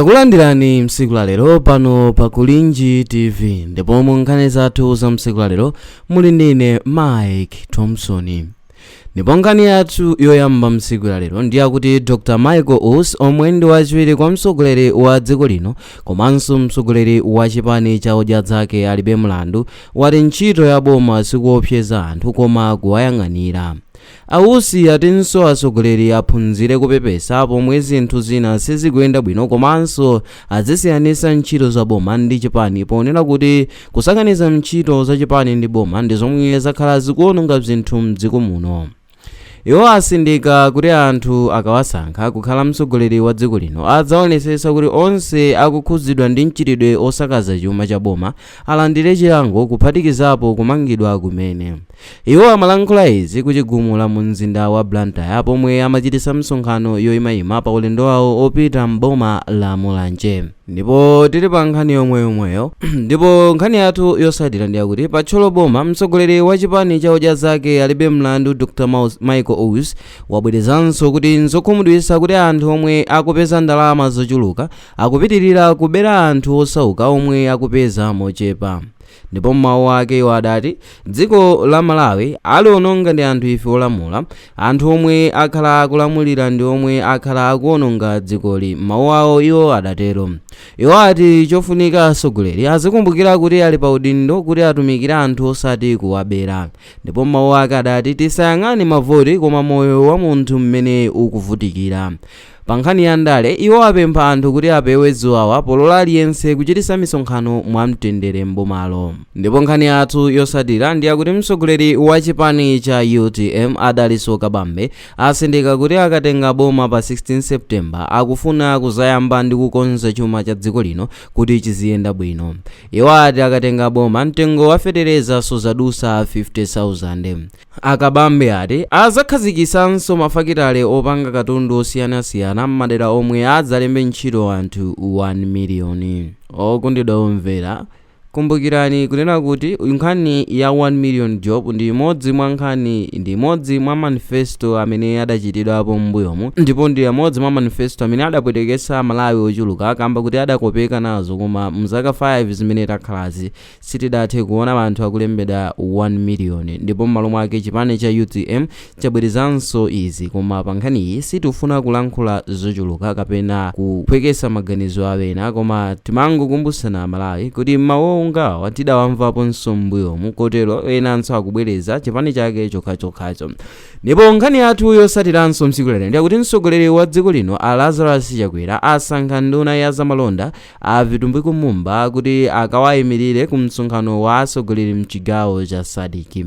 Takulandirani msiku la lero pano pa Kulinji TV ndipo mu nkhani zathu za msiku la lero muli ndine Mike Thompson. Ndipo nkhani yathu yoyamba msiku la lero ndi akuti Dr. Michael Us omwe ndi wachiwiri kwa mtsogoleri wa dziko lino komanso mtsogoleri wa chipani cha odya dzake alibe mlandu wati ntchito ya boma sikuopseza anthu koma kuwayang'anira. Ausi atinso atsogoleri aphunzire kupepesa pomwe zinthu zina sizikuyenda bwino komanso azisiyanisa ntchito za boma ndi chipani ponena kuti kusakaniza ntchito za chipani ndi boma ndi zomwe zakhala zikuononga zinthu mdziko muno. Iwo asindika kuti anthu akawasankha kukhala mtsogoleri wa dziko lino adzaonetsetsa kuti onse akukhudzidwa ndi mchitidwe osakaza chuma cha boma alandire chilango kuphatikizapo kumangidwa kumene. Iwo amalankhula izi kuchigumula mu mzinda wa Blantyre pomwe amachitisa msonkhano yoyimayima pa ulendo wawo opita mboma la Mulanje. Ndipo tili pa nkhani yomweyo ndipo nkhani yathu yotsatira ndi yakuti patcholo boma mtsogoleri wa chipani cha odya zake alibe mlandu Dr. Michael Us wabwerezanso kuti nzokhumudwitsa kuti anthu omwe akupeza ndalama zochuluka akupitirira kubera anthu osauka omwe akupeza mochepa. Ndipo mawu ake iwo adati dziko la Malawi aliononga ndi anthu ife olamula, anthu omwe akhala akulamulira ndi omwe akhala akuononga dzikoli. Mawu awo iwo adatero. Iwo ati chofunika atsogoleri azikumbukira kuti ali pa udindo kuti atumikire anthu osati kuwabera. Ndipo mawu ake adati tisayang'ane mavoti koma moyo wa munthu mmene ukuvutikira. Pa nkhani ya ndale iwo apempha anthu kuti apewe ziwawa polola aliyense kuchitisa misonkhano mwamtendere mbomalo. Ndipo nkhani yathu yotsatira ndi yakuti mtsogoleri wa chipani cha UTM Adaliso Kabambe asindika kuti akatenga boma pa 16 September akufuna kuzayamba ndi kukonza chuma cha dziko lino kuti chiziyenda bwino. Iwo ati akatenga boma mtengo wa fetereza suzadusa 50,000. Akabambe ati azakhazikisanso mafakitale opanga katundu osiyanasiyana m'madera omwe adzalembe ntchito anthu 1 miliyoni. Okondedwa omvera, kumbukirani kunena kuti nkhani ya 1 million job ndi imodzi mwa manifesto amene adachitidwapo m'mbuyomu ndipo ndi imodzi mwa manifesto amene adapwetekesa Malawi ochuluka kamba kuti adakopeka nazo koma mzaka 5 zimene takhalazi sitidathe kuona anthu akulembedwa 1 million. Ndipo m'malo mwake chipani cha UTM chabwerezanso izi koma pa nkhaniyi sitifuna kulankhula zochuluka kapena kuphwekesa maganizo awena koma timangokumbutsana Malawi kuti mawu ngawa tidawamvaponso m'mbuyomu kotero enanso akubwereza chipani chake chokhachokhacho. Ndipo nkhani yathu yotsatiranso msiku lero ndi yakuti mtsogoleri wa dziko lino Lazarus Chakwera asankha nduna ya zamalonda a Vitumbiko Mumba kuti akawayimirire ku msonkhano wa atsogoleri mchigawo cha SADC.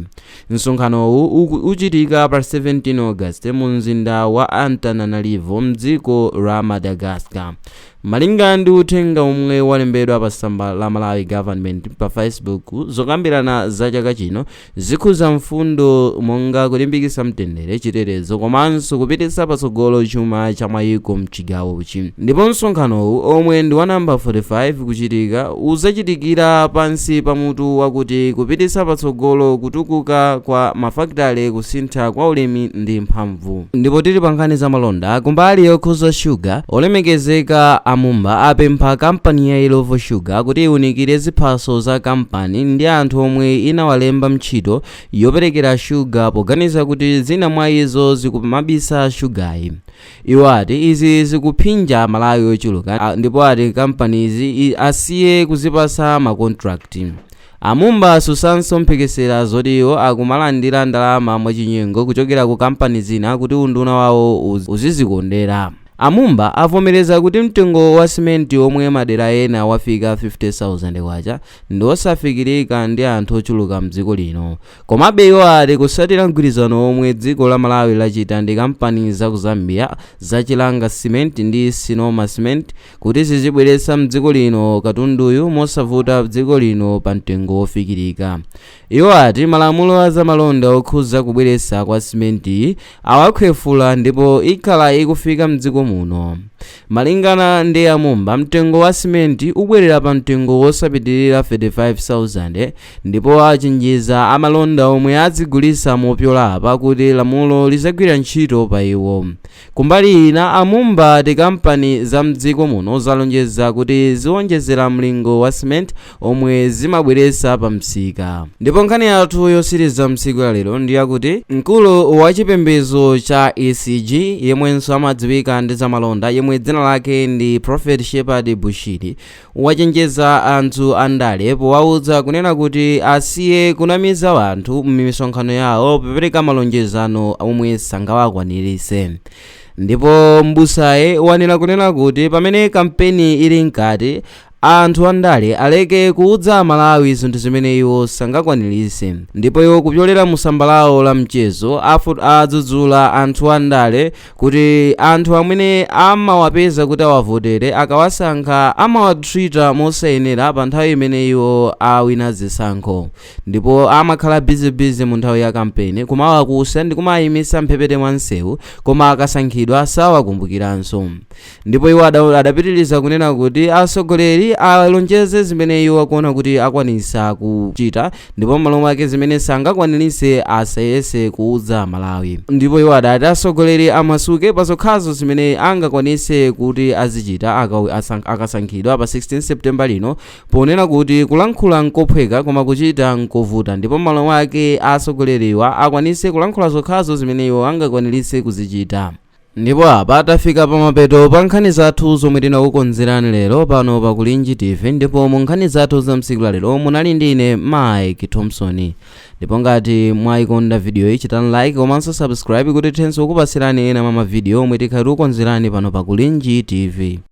Msonkhanowu uchitika pa 17 August mu mzinda wa Antananarivo mdziko la Madagascar. Malinga ndi uthenga omwe walembedwa pa tsamba la Malawi Government pa Facebook zokambirana za chaka chino zikhuza mfundo monga kulimbikitsa mtendere, chitetezo komanso kupititsa patsogolo chuma cha mayiko mchigawochi. Ndipo msonkhanowu omwe ndi wa namba 45 kuchitika uzachitikira pansi pamutu wakuti kupititsa patsogolo kutukuka kwa mafakitale, kusintha kwa ulimi ndi mphamvu. Ndipo tili pa nkhani za malonda kumbali yokhuza sugar olemekezeka Amumba apempha kampani ya Illovo Sugar kuti iwunikire ziphaso za kampani ndi anthu omwe inawalemba mchito yoperekera sugar poganiza kuti zina mwa izo zikumabisa sugayi. Iwo ati izi zikuphinja Malawi ochuluka ndipo ati kampanizi asiye kuzipasa makontrakti. Amumba asusanso mphekesera zoti iwo akumalandira ndalama mwachinyengo kuchokera ku kampani zina kuti unduna wawo uzizikondera. Amumba avomereza kuti mtengo wa simenti omwe madera ena wafika 50,000 kwacha ndi osafikirika ndi anthu ochuluka mdziko lino. Komabe iwo ati kusatira mgwirizano omwe dziko la Malawi lachita ndi kampani za ku Zambia za Chilanga Cement ndi Sinoma Cement kuti zizibweretsa mdziko lino katunduyu mosavuta dziko lino pa mtengo ofikirika. Iwo ati malamulo a zamalonda okhuza kubweretsa kwa simenti awakhwefula ndipo ikhala ikufika mdziko muno. Malingana ndi Amumba, mtengo wa simenti ubwerera pa mtengo wosapitirira 35,000 ndipo achenjeza amalonda omwe adzigulitsa mopyola apa kuti lamulo lizagwira ntchito pa iwo. Kumbali ina, Amumba ati kampani za mdziko muno zalonjeza kuti ziwonjezera mlingo wa simenti omwe zimabweretsa pa msika. Ndipo nkhani yathu yosiriza msiku ya lero ndi yakuti mkulu wa chipembedzo cha ECG yemwenso amadziwika ndi zamalonda yemwe dzina lake ndi Prophet Shepherd Bushiri wachenjeza anthu andale powawuza kunena kuti asiye kunamiza anthu m'misonkhano yawo popereka malonjezano omwe sangawakwaniritse. Ndipo mbusaye wanena kunena kuti pamene kampeni ili mkati, anthu andale aleke kuudza Malawi zinthu zimene iwo sangakwaniritse. Ndipo iwo kupyolera musamba lawo la mchezo adzudzula anthu andale kuti anthu amene amawapeza kuti awavotere akawasankha amawatreata mosayenera pa nthawi imene iwo awina zisankho, ndipo amakhala bizibizi mu nthawi ya kampeni kumawakusa ndi kumayimisa mphepete mwa msewu, koma akasankhidwa sawakumbukiranso. Ndipo iwo adapitiriza kunena kuti atsogoleri alonjeze zimene iwo akuona kuti akwanisa kuchita, ndipo m'malo mwake zimene sangakwaniritse asayese kuudza Malawi. Ndipo iwo adati atsogoleri amasuke pa zokhazo zimene angakwanise kuti azichita akasankhidwa pa 16 Septemba lino, ponena kuti kulankhula nkophweka koma kuchita nkovuta, ndipo m'malo mwake atsogoleriwa akwanise kulankhula zokhazo zimene iwo angakwaniritse kuzichita. Ndipo apa atafika pa mapeto pa nkhani zathu zomwe tinakukonzerani lero pano pa Kulinji TV. Ndipo mu nkhani zathu za msiku la lero munali ndine Mike Thompson. Ndipo ngati mwayikonda video iyi chitani like komanso subscribe kuti tithenso kukupasirani ena mwa mavideo omwe tikhala tikukonzerani pano pa Kulinji TV.